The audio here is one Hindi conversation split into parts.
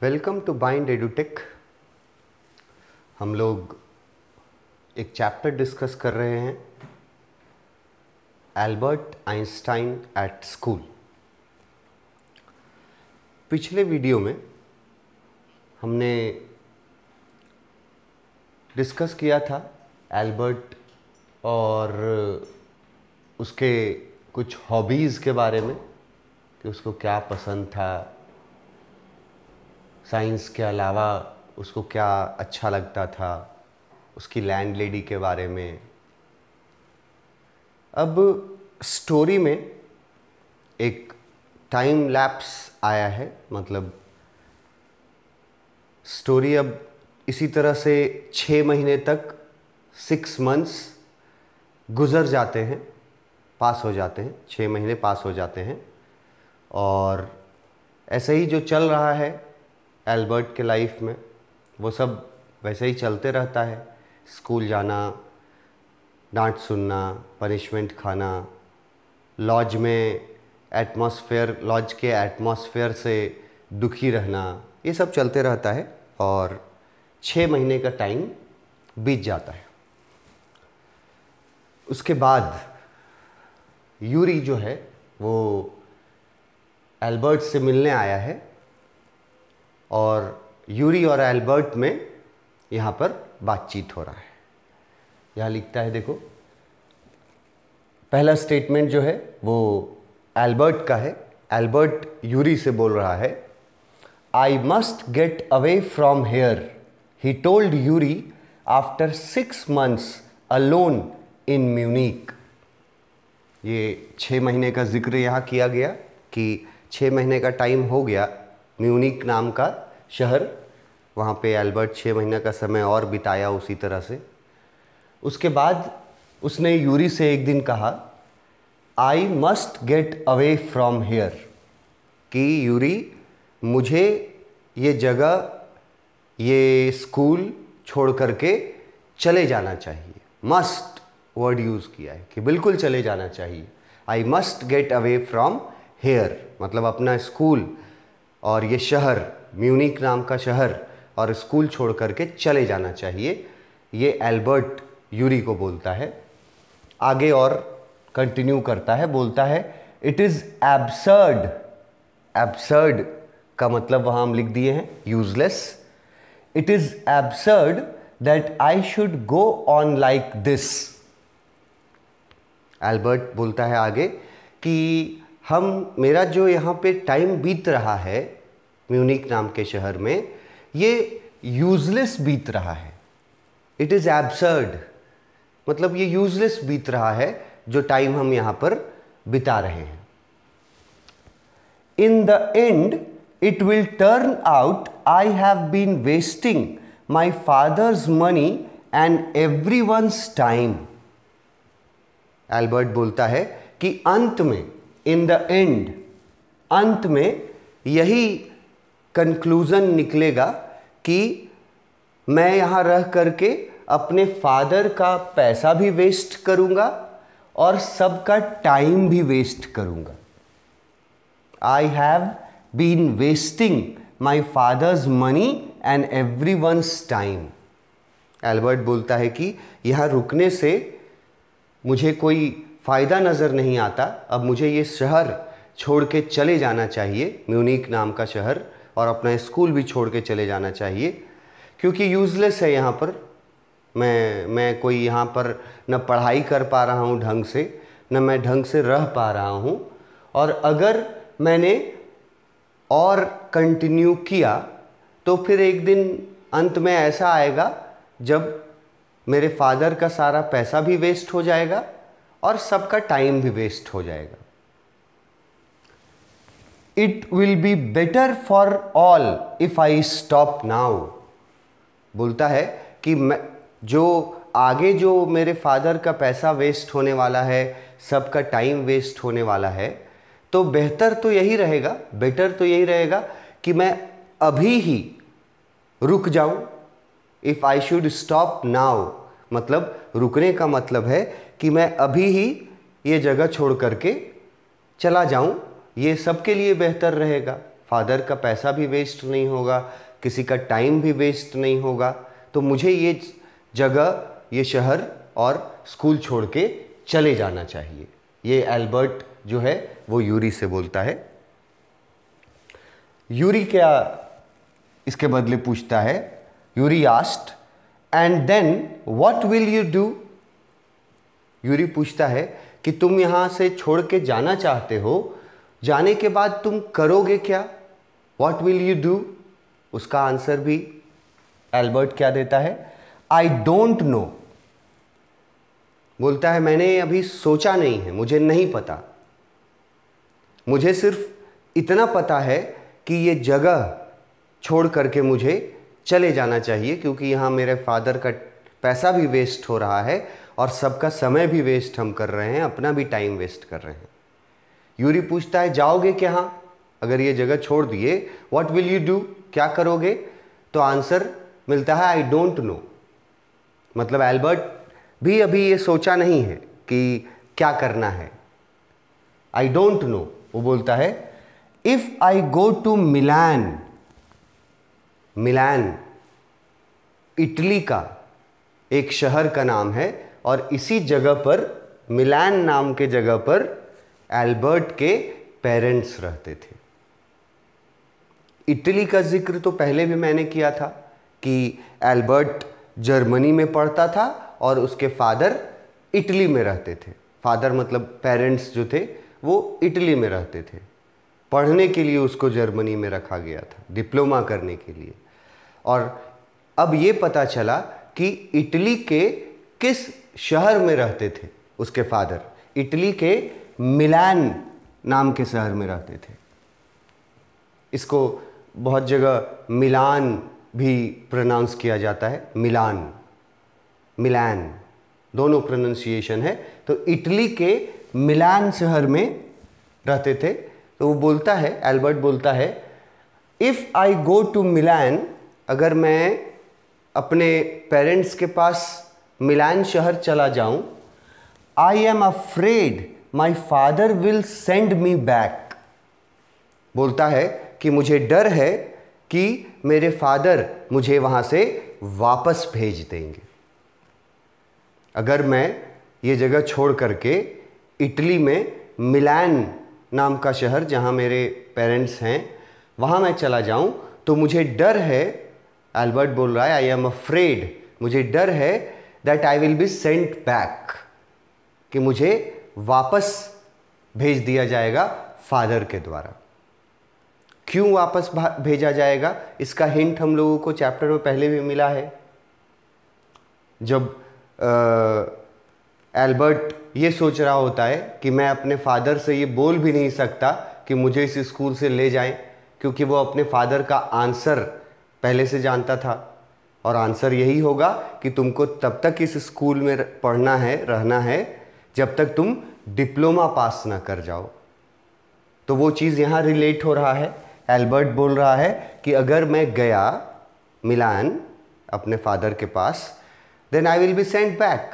Welcome to bind edutech. हम लोग एक चैप्टर डिस्कस कर रहे हैं, एल्बर्ट आइंस्टाइन एट स्कूल। पिछले वीडियो में हमने डिस्कस किया था एल्बर्ट और उसके कुछ हॉबीज़ के बारे में कि उसको क्या पसंद था, साइंस के अलावा उसको क्या अच्छा लगता था, उसकी लैंडलेडी के बारे में। अब स्टोरी में एक टाइम लैप्स आया है, मतलब स्टोरी अब इसी तरह से 6 महीने तक 6 मंथ्स गुज़र जाते हैं, पास हो जाते हैं, 6 महीने पास हो जाते हैं। और ऐसे ही जो चल रहा है एल्बर्ट के लाइफ में वो सब वैसे ही चलते रहता है। स्कूल जाना, डांट सुनना, पनिशमेंट खाना, लॉज में लॉज के एटमॉस्फेयर से दुखी रहना, ये सब चलते रहता है। और 6 महीने का टाइम बीत जाता है। उसके बाद यूरी जो है वो एल्बर्ट से मिलने आया है और यूरी और एल्बर्ट में यहाँ पर बातचीत हो रहा है। यहाँ लिखता है, देखो, पहला स्टेटमेंट जो है वो एल्बर्ट का है। एल्बर्ट यूरी से बोल रहा है, I must get away from here, he told Yuri after 6 months alone in Munich. ये 6 महीने का जिक्र यहाँ किया गया कि 6 महीने का टाइम हो गया, म्यूनिक नाम का शहर, वहाँ पे एल्बर्ट 6 महीने का समय और बिताया उसी तरह से। उसके बाद उसने यूरी से एक दिन कहा, I must get away from here, कि यूरी मुझे ये जगह, ये स्कूल छोड़ करके चले जाना चाहिए। मस्ट वर्ड यूज़ किया है कि बिल्कुल चले जाना चाहिए। I must get away from here मतलब अपना स्कूल और ये शहर, म्यूनिक नाम का शहर और स्कूल छोड़ करके चले जाना चाहिए। ये एल्बर्ट यूरी को बोलता है। आगे और कंटिन्यू करता है, बोलता है, इट इज़ एब्सर्ड। एब्सर्ड का मतलब वहाँ हम लिख दिए हैं useless. It is absurd that I should go on like this. Albert बोलता है आगे कि मेरा जो यहाँ पे टाइम बीत रहा है म्यूनिक नाम के शहर में, ये यूजलेस बीत रहा है। इट इज़ एब्सर्ड मतलब ये यूजलेस बीत रहा है जो टाइम हम यहाँ पर बिता रहे हैं। In the end it will turn out I have been wasting my father's money and everyone's time. Albert बोलता है कि अंत में, इन द एंड, अंत में यही कंक्लूज़न निकलेगा कि मैं यहाँ रह करके अपने फादर का पैसा भी वेस्ट करूँगा और सबका टाइम भी वेस्ट करूँगा। I have been wasting my father's money and everyone's time. Albert बोलता है कि यहाँ रुकने से मुझे कोई फ़ायदा नज़र नहीं आता। अब मुझे ये शहर छोड़ के चले जाना चाहिए, म्यूनिक नाम का शहर, और अपना स्कूल भी छोड़ के चले जाना चाहिए, क्योंकि यूज़लेस है यहाँ पर। मैं कोई यहाँ पर न पढ़ाई कर पा रहा हूँ ढंग से, न मैं ढंग से रह पा रहा हूँ। और अगर मैंने और कंटिन्यू किया तो फिर एक दिन अंत में ऐसा आएगा जब मेरे फादर का सारा पैसा भी वेस्ट हो जाएगा और सबका टाइम भी वेस्ट हो जाएगा। It will be better for all if I stop now. बोलता है कि जो आगे जो मेरे फादर का पैसा वेस्ट होने वाला है, सबका टाइम वेस्ट होने वाला है, तो बेहतर तो यही रहेगा, बेटर तो यही रहेगा कि मैं अभी ही रुक जाऊं। If I should stop now मतलब रुकने का मतलब है कि मैं अभी ही ये जगह छोड़ करके चला जाऊं, ये सबके लिए बेहतर रहेगा। फादर का पैसा भी वेस्ट नहीं होगा, किसी का टाइम भी वेस्ट नहीं होगा, तो मुझे ये जगह, ये शहर और स्कूल छोड़ के चले जाना चाहिए। ये एल्बर्ट जो है वो यूरी से बोलता है। यूरी क्या इसके बदले पूछता है? Yuri asked, and then what will you do? Yuri पूछता है कि तुम यहाँ से छोड़ के जाना चाहते हो, जाने के बाद तुम करोगे क्या? What will you do? उसका आंसर भी एल्बर्ट क्या देता है? I don't no. बोलता है मैंने अभी सोचा नहीं है, मुझे नहीं पता, मुझे सिर्फ इतना पता है कि ये जगह छोड़ करके मुझे चले जाना चाहिए, क्योंकि यहाँ मेरे फादर का पैसा भी वेस्ट हो रहा है और सबका समय भी वेस्ट हम कर रहे हैं, अपना भी टाइम वेस्ट कर रहे हैं। यूरी पूछता है जाओगे क्या अगर ये जगह छोड़ दिए? What will you do? क्या करोगे? तो आंसर मिलता है आई डोंट नो। मतलब एल्बर्ट भी अभी ये सोचा नहीं है कि क्या करना है। I don't know. वो बोलता है if I go to Milan, Milan Italy का एक शहर का नाम है और इसी जगह पर, मिलान नाम के जगह पर एल्बर्ट के पेरेंट्स रहते थे। इटली का जिक्र तो पहले भी मैंने किया था कि एल्बर्ट जर्मनी में पढ़ता था और उसके फादर इटली में रहते थे। फादर मतलब पेरेंट्स जो थे वो इटली में रहते थे। पढ़ने के लिए उसको जर्मनी में रखा गया था, डिप्लोमा करने के लिए। और अब ये पता चला कि इटली के किस शहर में रहते थे उसके फादर। इटली के मिलान नाम के शहर में रहते थे। इसको बहुत जगह मिलान भी प्रोनाउंस किया जाता है, मिलान, मिलान, दोनों प्रोनाउंसिएशन है। तो इटली के मिलान शहर में रहते थे। तो वो बोलता है, एल्बर्ट बोलता है इफ़ आई गो टू मिलान, अगर मैं अपने पेरेंट्स के पास मिलान शहर चला जाऊं, I am afraid my father will send me back. बोलता है कि मुझे डर है कि मेरे फादर मुझे वहाँ से वापस भेज देंगे। अगर मैं ये जगह छोड़ करके इटली में मिलान नाम का शहर जहाँ मेरे पेरेंट्स हैं वहाँ मैं चला जाऊँ, तो मुझे डर है, एल्बर्ट बोल रहा है आई एम अफ्रेड, मुझे डर है that I will be sent back, कि मुझे वापस भेज दिया जाएगा फादर के द्वारा। क्यों वापस भेजा जाएगा, इसका हिंट हम लोगों को चैप्टर में पहले भी मिला है। जब एल्बर्ट ये सोच रहा होता है कि मैं अपने फादर से ये बोल भी नहीं सकता कि मुझे इस स्कूल से ले जाएं, क्योंकि वो अपने फादर का आंसर पहले से जानता था और आंसर यही होगा कि तुमको तब तक इस स्कूल में पढ़ना है, रहना है, जब तक तुम डिप्लोमा पास ना कर जाओ। तो वो चीज़ यहाँ रिलेट हो रहा है। एल्बर्ट बोल रहा है कि अगर मैं गया मिलान अपने फादर के पास, then I will be sent back,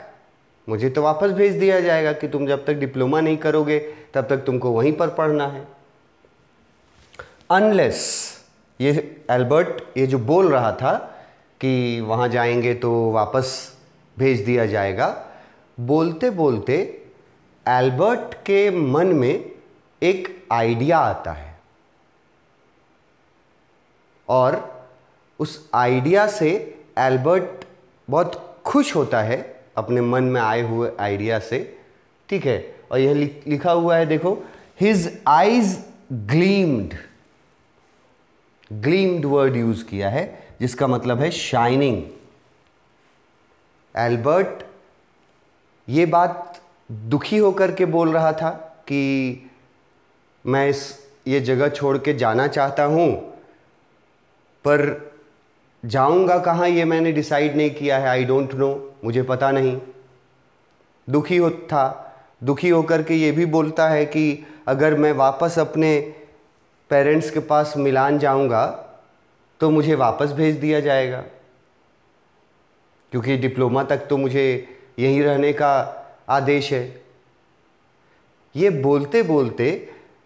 मुझे तो वापस भेज दिया जाएगा कि तुम जब तक डिप्लोमा नहीं करोगे तब तक तुमको वहीं पर पढ़ना है। अनलेस, ये एल्बर्ट ये जो बोल रहा था कि वहाँ जाएंगे तो वापस भेज दिया जाएगा, बोलते बोलते एल्बर्ट के मन में एक आइडिया आता है और उस आइडिया से एल्बर्ट बहुत खुश होता है, अपने मन में आए हुए आइडिया से। ठीक है, और यह लिखा हुआ है, देखो, his eyes gleamed, gleamed word use किया है जिसका मतलब है शाइनिंग। एल्बर्ट ये बात दुखी होकर के बोल रहा था कि मैं ये जगह छोड़ के जाना चाहता हूँ, पर जाऊंगा कहाँ ये मैंने डिसाइड नहीं किया है, आई डोंट नो, मुझे पता नहीं। दुखी होकर के ये भी बोलता है कि अगर मैं वापस अपने पेरेंट्स के पास मिलान जाऊंगा तो मुझे वापस भेज दिया जाएगा, क्योंकि डिप्लोमा तक तो मुझे यहीं रहने का आदेश है। ये बोलते बोलते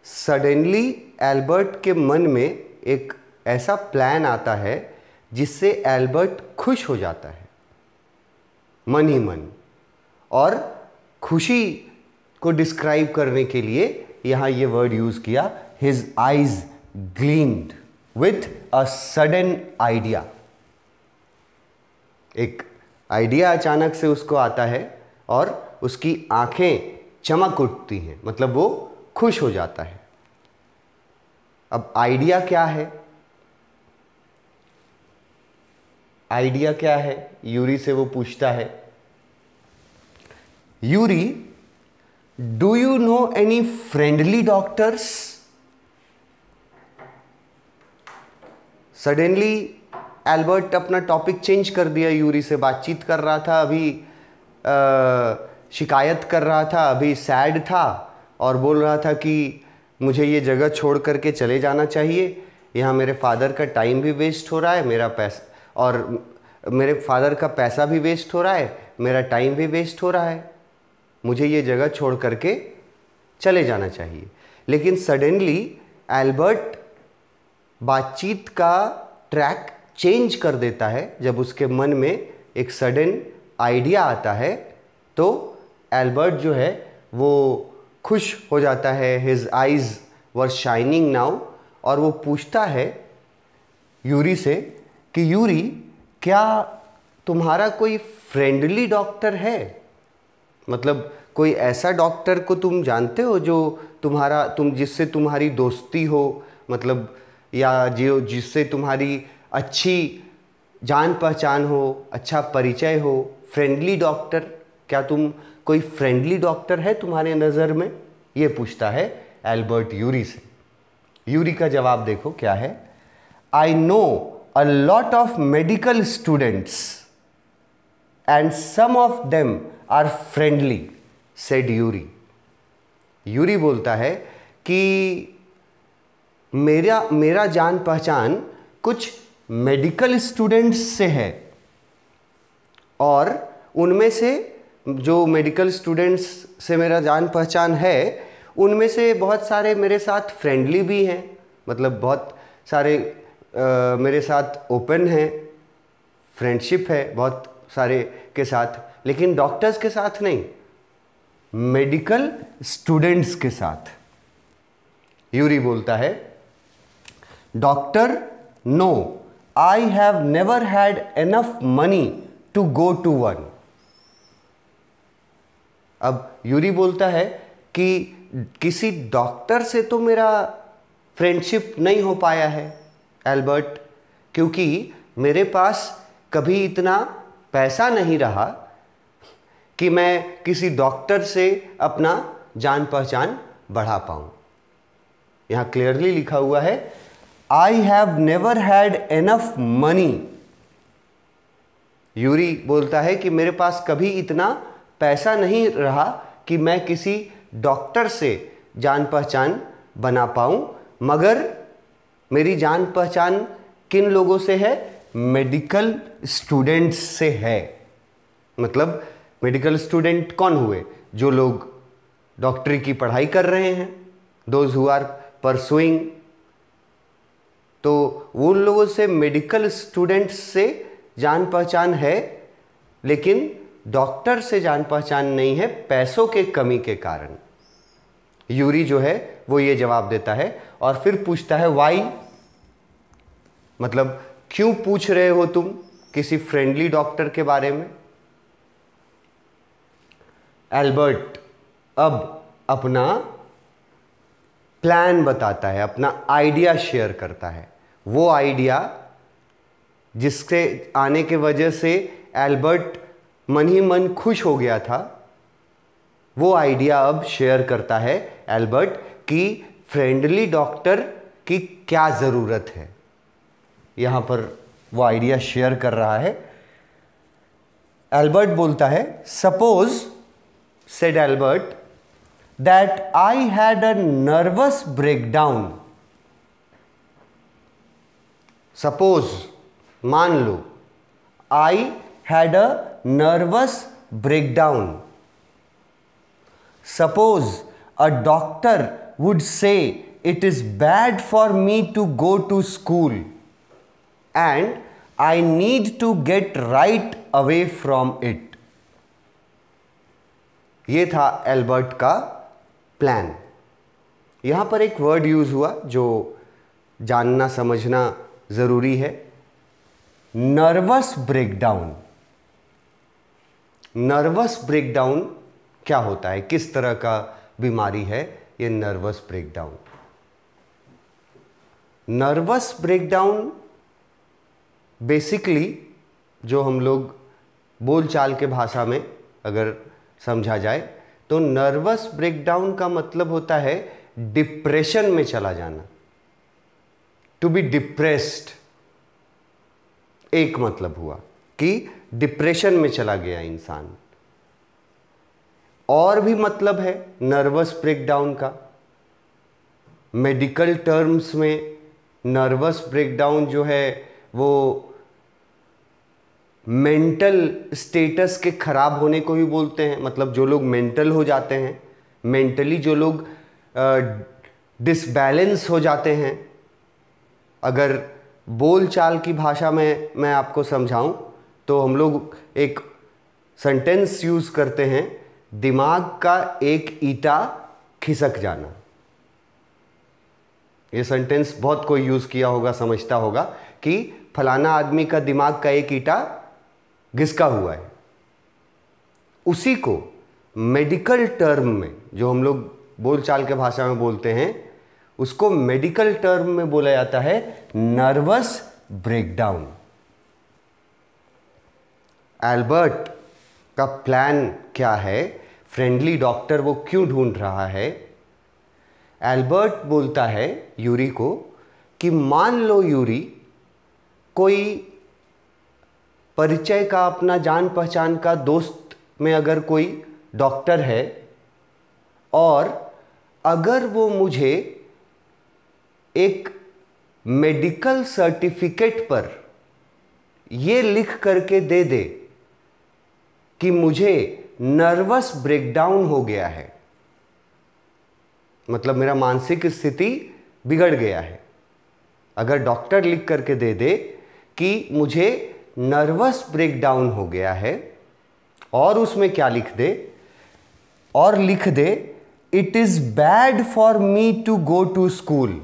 सडनली एल्बर्ट के मन में एक ऐसा प्लान आता है जिससे एल्बर्ट खुश हो जाता है मन ही मन। और खुशी को डिस्क्राइब करने के लिए यहाँ ये वर्ड यूज़ किया, his eyes gleamed with a sudden idea. एक आइडिया अचानक से उसको आता है और उसकी आंखें चमक उठती हैं, मतलब वो खुश हो जाता है। अब आइडिया क्या है? आइडिया क्या है? यूरी से वो पूछता है, Yuri, do you know any friendly doctors? Suddenly Albert अपना टॉपिक चेंज कर दिया। यूरी से बातचीत कर रहा था, अभी शिकायत कर रहा था, अभी सैड था और बोल रहा था कि मुझे ये जगह छोड़ करके चले जाना चाहिए, यहाँ मेरे फादर का टाइम भी वेस्ट हो रहा है, मेरा पैसा और मेरे फादर का पैसा भी वेस्ट हो रहा है, मेरा टाइम भी वेस्ट हो रहा है, मुझे ये जगह छोड़ करके चले जाना चाहिए। लेकिन सडनली एल्बर्ट बातचीत का ट्रैक चेंज कर देता है। जब उसके मन में एक सडन आइडिया आता है तो एल्बर्ट जो है वो खुश हो जाता है। His eyes were shining now. और वो पूछता है यूरी से कि यूरी, क्या तुम्हारा कोई फ्रेंडली डॉक्टर है? मतलब कोई ऐसा डॉक्टर को तुम जानते हो जो जिससे तुम्हारी दोस्ती हो, मतलब या जो जिससे तुम्हारी अच्छी जान पहचान हो, अच्छा परिचय हो? फ्रेंडली डॉक्टर, क्या तुम कोई फ्रेंडली डॉक्टर है तुम्हारे नज़र में? ये पूछता है एल्बर्ट यूरी से। यूरी का जवाब देखो क्या है। I know a lot of medical students and some of them are friendly, said Yuri. Yuri बोलता है कि मेरा जान पहचान कुछ मेडिकल स्टूडेंट्स से है और उनमें से जो मेडिकल स्टूडेंट्स से मेरा जान पहचान है उनमें से बहुत सारे मेरे साथ फ्रेंडली भी हैं, मतलब बहुत सारे मेरे साथ ओपन हैं, फ्रेंडशिप है बहुत सारे के साथ, लेकिन डॉक्टर्स के साथ नहीं, मेडिकल स्टूडेंट्स के साथ। यूरी बोलता है, doctor, no, I have never had enough money to go to one. अब यूरी बोलता है कि किसी डॉक्टर से तो मेरा फ्रेंडशिप नहीं हो पाया है एल्बर्ट, क्योंकि मेरे पास कभी इतना पैसा नहीं रहा कि मैं किसी डॉक्टर से अपना जान पहचान बढ़ा पाऊँ। यहाँ क्लियरली लिखा हुआ है, आई have never had enough money. Yuri बोलता है कि मेरे पास कभी इतना पैसा नहीं रहा कि मैं किसी डॉक्टर से जान पहचान बना पाऊँ, मगर मेरी जान पहचान किन लोगों से है? मेडिकल स्टूडेंट्स से है। मतलब मेडिकल स्टूडेंट कौन हुए? जो लोग डॉक्टरी की पढ़ाई कर रहे हैं, दोज हु आर परसुइंग। तो उन लोगों से, मेडिकल स्टूडेंट्स से जान पहचान है, लेकिन डॉक्टर से जान पहचान नहीं है पैसों के कमी के कारण। यूरी जो है वो ये जवाब देता है और फिर पूछता है वाई, मतलब क्यों पूछ रहे हो तुम किसी फ्रेंडली डॉक्टर के बारे में? एल्बर्ट अब अपना प्लान बताता है, अपना आइडिया शेयर करता है। वो आइडिया जिसके आने के वजह से एल्बर्ट मन ही मन खुश हो गया था, वो आइडिया अब शेयर करता है एल्बर्ट कि फ्रेंडली डॉक्टर की क्या ज़रूरत है। यहाँ पर वो आइडिया शेयर कर रहा है। एल्बर्ट बोलता है, suppose, said Albert, that I had a nervous breakdown. Suppose, मान लो, I had a nervous breakdown. Suppose a doctor would say it is bad for me to go to school and I need to get right away from it. ये था एल्बर्ट का प्लान। यहां पर एक वर्ड यूज हुआ जो जानना समझना जरूरी है, नर्वस ब्रेकडाउन। नर्वस ब्रेकडाउन क्या होता है, किस तरह का बीमारी है ये nervous breakdown? Nervous breakdown basically जो हम लोग बोलचाल के भाषा में अगर समझा जाए तो नर्वस ब्रेकडाउन का मतलब होता है डिप्रेशन में चला जाना, टू बी डिप्रेस्ड। एक मतलब हुआ कि डिप्रेशन में चला गया इंसान। और भी मतलब है नर्वस ब्रेकडाउन का। मेडिकल टर्म्स में नर्वस ब्रेकडाउन जो है वो मेंटल स्टेटस के खराब होने को ही बोलते हैं। मतलब जो लोग मेंटल हो जाते हैं, मेंटली जो लोग डिसबैलेंस हो जाते हैं। अगर बोलचाल की भाषा में मैं आपको समझाऊं तो हम लोग एक सेंटेंस यूज करते हैं, दिमाग का एक ईंटा खिसक जाना। ये सेंटेंस बहुत कोई यूज किया होगा, समझता होगा कि फलाना आदमी का दिमाग का एक ईंटा घिसका हुआ है। उसी को मेडिकल टर्म में जो हम लोग बोलचाल के भाषा में बोलते हैं उसको मेडिकल टर्म में बोला जाता है नर्वस ब्रेकडाउन। एल्बर्ट का प्लान क्या है, फ्रेंडली डॉक्टर वो क्यों ढूंढ रहा है? एल्बर्ट बोलता है यूरी को कि मान लो यूरी कोई परिचय का अपना जान पहचान का दोस्त में अगर कोई डॉक्टर है और अगर वो मुझे एक मेडिकल सर्टिफिकेट पर ये लिख करके दे दे कि मुझे नर्वस ब्रेकडाउन हो गया है, मतलब मेरा मानसिक स्थिति बिगड़ गया है। अगर डॉक्टर लिख करके दे दे कि मुझे नर्वस ब्रेकडाउन हो गया है और उसमें क्या लिख दे, और लिख दे it is bad for me to go to school,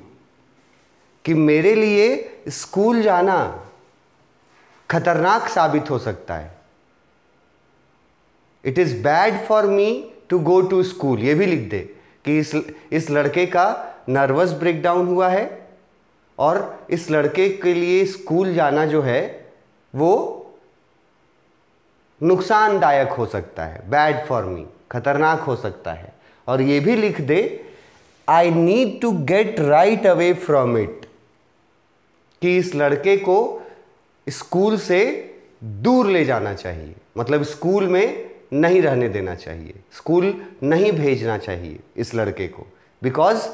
कि मेरे लिए स्कूल जाना खतरनाक साबित हो सकता है। It is bad for me to go to school, ये भी लिख दे कि इस लड़के का नर्वस ब्रेकडाउन हुआ है और इस लड़के के लिए स्कूल जाना जो है वो नुकसानदायक हो सकता है, बैड फॉर मी, खतरनाक हो सकता है। और ये भी लिख दे I need to get right away from it, कि इस लड़के को स्कूल से दूर ले जाना चाहिए, मतलब स्कूल में नहीं रहने देना चाहिए, स्कूल नहीं भेजना चाहिए इस लड़के को, बिकॉज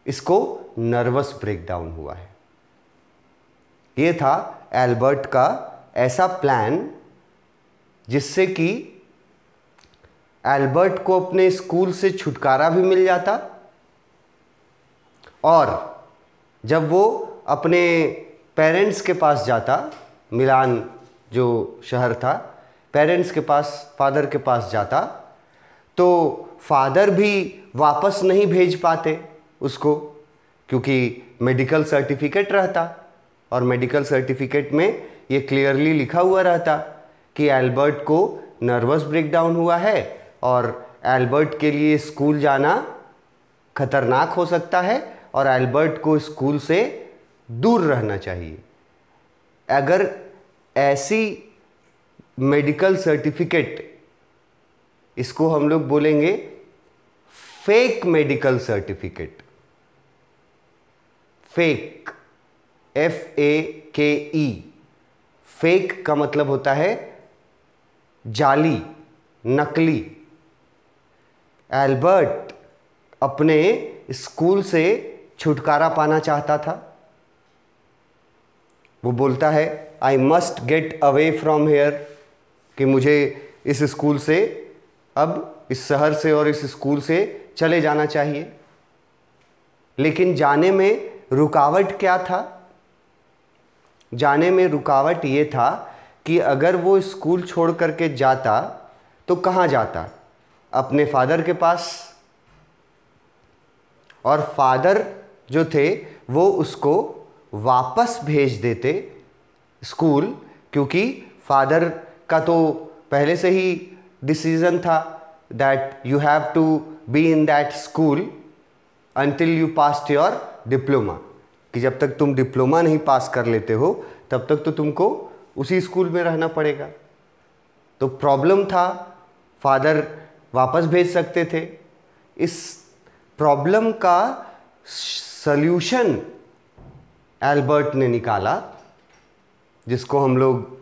इसको नर्वस ब्रेकडाउन हुआ है। ये था एल्बर्ट का ऐसा प्लान जिससे कि एल्बर्ट को अपने स्कूल से छुटकारा भी मिल जाता और जब वो अपने पेरेंट्स के पास जाता, मिलान जो शहर था, पेरेंट्स के पास, फादर के पास जाता, तो फादर भी वापस नहीं भेज पाते उसको, क्योंकि मेडिकल सर्टिफिकेट रहता और मेडिकल सर्टिफिकेट में ये क्लियरली लिखा हुआ रहता कि एल्बर्ट को नर्वस ब्रेकडाउन हुआ है और एल्बर्ट के लिए स्कूल जाना खतरनाक हो सकता है और एल्बर्ट को स्कूल से दूर रहना चाहिए। अगर ऐसी मेडिकल सर्टिफिकेट, इसको हम लोग बोलेंगे fake medical certificate. Fake, FAKE, fake का मतलब होता है जाली, नकली। एल्बर्ट अपने स्कूल से छुटकारा पाना चाहता था। वो बोलता है I must get away from here, कि मुझे इस स्कूल से, अब इस शहर से और इस स्कूल से चले जाना चाहिए। लेकिन जाने में रुकावट क्या था? जाने में रुकावट ये था कि अगर वो स्कूल छोड़ करके जाता तो कहाँ जाता? अपने फादर के पास। और फादर जो थे वो उसको वापस भेज देते स्कूल, क्योंकि फादर का तो पहले से ही डिसीजन था that you have to be in that school until you passed your diploma, कि जब तक तुम डिप्लोमा नहीं पास कर लेते हो तब तक तो तुमको उसी स्कूल में रहना पड़ेगा। तो प्रॉब्लम था, फादर वापस भेज सकते थे। इस प्रॉब्लम का सल्यूशन एल्बर्ट ने निकाला, जिसको हम लोग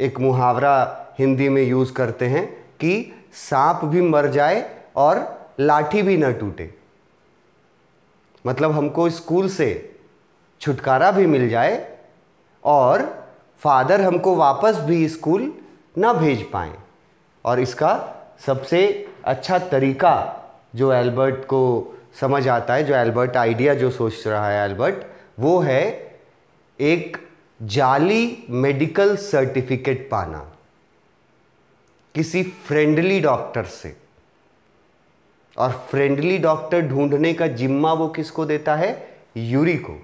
एक मुहावरा हिंदी में यूज़ करते हैं कि सांप भी मर जाए और लाठी भी न टूटे। मतलब हमको स्कूल से छुटकारा भी मिल जाए और फादर हमको वापस भी स्कूल ना भेज पाएँ। और इसका सबसे अच्छा तरीका जो एल्बर्ट को समझ आता है, जो एल्बर्ट आइडिया जो सोच रहा है एल्बर्ट, वो है एक जाली मेडिकल सर्टिफिकेट पाना किसी फ्रेंडली डॉक्टर से। और फ्रेंडली डॉक्टर ढूंढने का जिम्मा वो किसको देता है? यूरी को।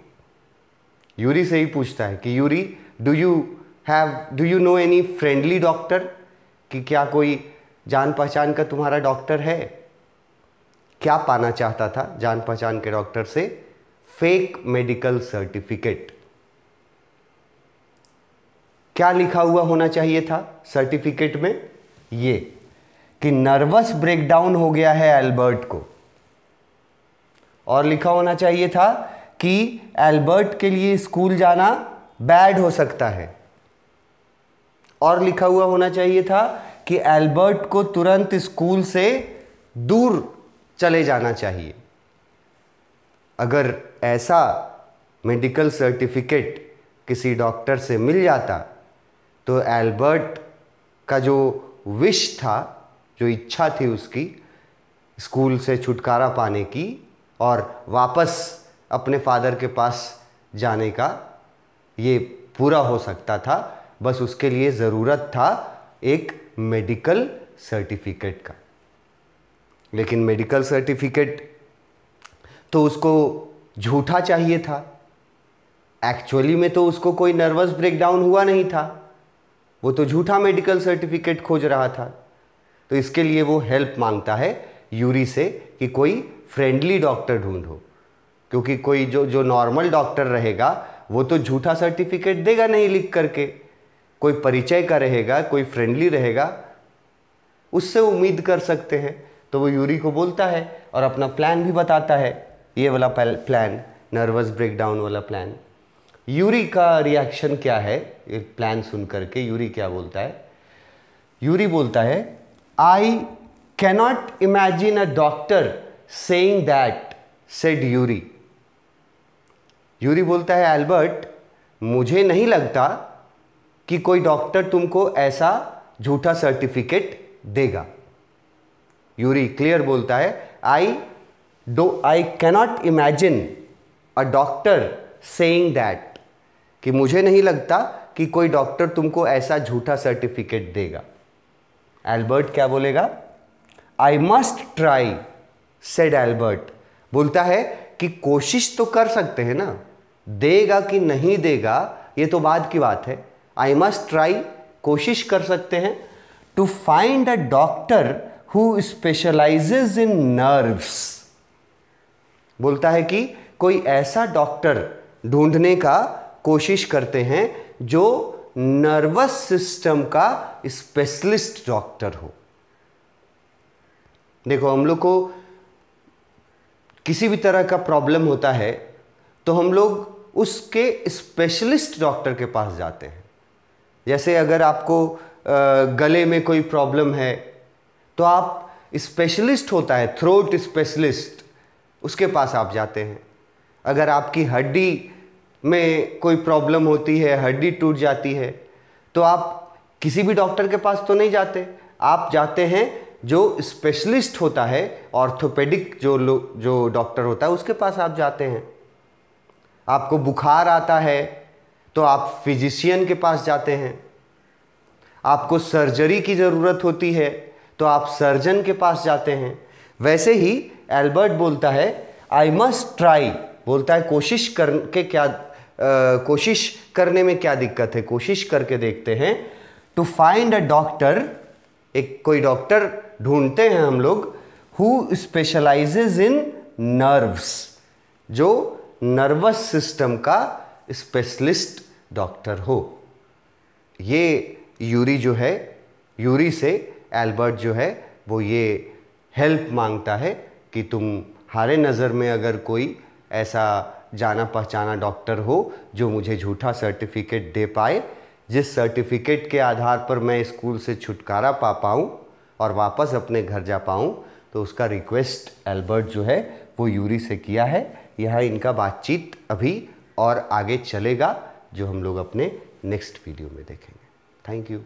यूरी से ही पूछता है कि Yuri, do you know any friendly doctor, कि क्या कोई जान पहचान का तुम्हारा डॉक्टर है? क्या पाना चाहता था जान पहचान के डॉक्टर से? Fake medical certificate. क्या लिखा हुआ होना चाहिए था सर्टिफिकेट में? ये कि नर्वस ब्रेकडाउन हो गया है एल्बर्ट को। और लिखा होना चाहिए था कि एल्बर्ट के लिए स्कूल जाना बैड हो सकता है। और लिखा हुआ होना चाहिए था कि एल्बर्ट को तुरंत स्कूल से दूर चले जाना चाहिए। अगर ऐसा मेडिकल सर्टिफिकेट किसी डॉक्टर से मिल जाता तो एल्बर्ट का जो विश था, जो इच्छा थी उसकी स्कूल से छुटकारा पाने की और वापस अपने फादर के पास जाने का, ये पूरा हो सकता था। बस उसके लिए ज़रूरत था एक मेडिकल सर्टिफिकेट का। लेकिन मेडिकल सर्टिफिकेट तो उसको झूठा चाहिए था। एक्चुअली में तो उसको कोई नर्वस ब्रेकडाउन हुआ नहीं था, वो तो झूठा मेडिकल सर्टिफिकेट खोज रहा था। तो इसके लिए वो हेल्प मांगता है यूरी से कि कोई फ्रेंडली डॉक्टर ढूंढो, क्योंकि कोई जो नॉर्मल डॉक्टर रहेगा वो तो झूठा सर्टिफिकेट देगा नहीं लिख करके। कोई परिचय का रहेगा, कोई फ्रेंडली रहेगा, उससे उम्मीद कर सकते हैं। तो वो यूरी को बोलता है और अपना प्लान भी बताता है, ये वाला प्लान, नर्वस ब्रेकडाउन वाला प्लान। यूरी का रिएक्शन क्या है ये प्लान सुन करके? यूरी क्या बोलता है? यूरी बोलता है, I cannot imagine a doctor saying that, said Yuri. Yuri बोलता है, एल्बर्ट, मुझे नहीं लगता कि कोई डॉक्टर तुमको ऐसा झूठा सर्टिफिकेट देगा। यूरी क्लियर बोलता है, I cannot imagine a doctor saying that, कि मुझे नहीं लगता कि कोई डॉक्टर तुमको ऐसा झूठा सर्टिफिकेट देगा। एल्बर्ट क्या बोलेगा? I must try, said Albert. बोलता है कि कोशिश तो कर सकते हैं ना, देगा कि नहीं देगा ये तो बाद की बात है। आई मस्ट ट्राई, कोशिश कर सकते हैं। To find a doctor who specialises in nerves. बोलता है कि कोई ऐसा डॉक्टर ढूंढने का कोशिश करते हैं जो नर्वस सिस्टम का स्पेशलिस्ट डॉक्टर हो। देखो, हम लोग को किसी भी तरह का प्रॉब्लम होता है तो हम लोग उसके स्पेशलिस्ट डॉक्टर के पास जाते हैं। जैसे अगर आपको गले में कोई प्रॉब्लम है तो आप स्पेशलिस्ट होता है, थ्रोट स्पेशलिस्ट, उसके पास आप जाते हैं। अगर आपकी हड्डी में कोई प्रॉब्लम होती है, हड्डी टूट जाती है, तो आप किसी भी डॉक्टर के पास तो नहीं जाते, आप जाते हैं जो स्पेशलिस्ट होता है, ऑर्थोपेडिक जो डॉक्टर होता है उसके पास आप जाते हैं। आपको बुखार आता है तो आप फिजिशियन के पास जाते हैं। आपको सर्जरी की ज़रूरत होती है तो आप सर्जन के पास जाते हैं। वैसे ही एल्बर्ट बोलता है आई मस्ट ट्राई, बोलता है कोशिश करने में क्या दिक्कत है, कोशिश करके देखते हैं। टू फाइंड अ डॉक्टर, एक कोई डॉक्टर ढूंढते हैं हम लोग, हु स्पेशलाइजेज इन नर्व्स, जो नर्वस सिस्टम का स्पेशलिस्ट डॉक्टर हो। ये यूरी जो है, यूरी से एल्बर्ट जो है वो ये हेल्प मांगता है कि तुम्हारे नज़र में अगर कोई ऐसा जाना पहचाना डॉक्टर हो जो मुझे झूठा सर्टिफिकेट दे पाए, जिस सर्टिफिकेट के आधार पर मैं स्कूल से छुटकारा पा पाऊँ और वापस अपने घर जा पाऊँ, तो उसका रिक्वेस्ट एल्बर्ट जो है वो यूरी से किया है। यह इनका बातचीत अभी और आगे चलेगा, जो हम लोग अपने नेक्स्ट वीडियो में देखेंगे। Thank you.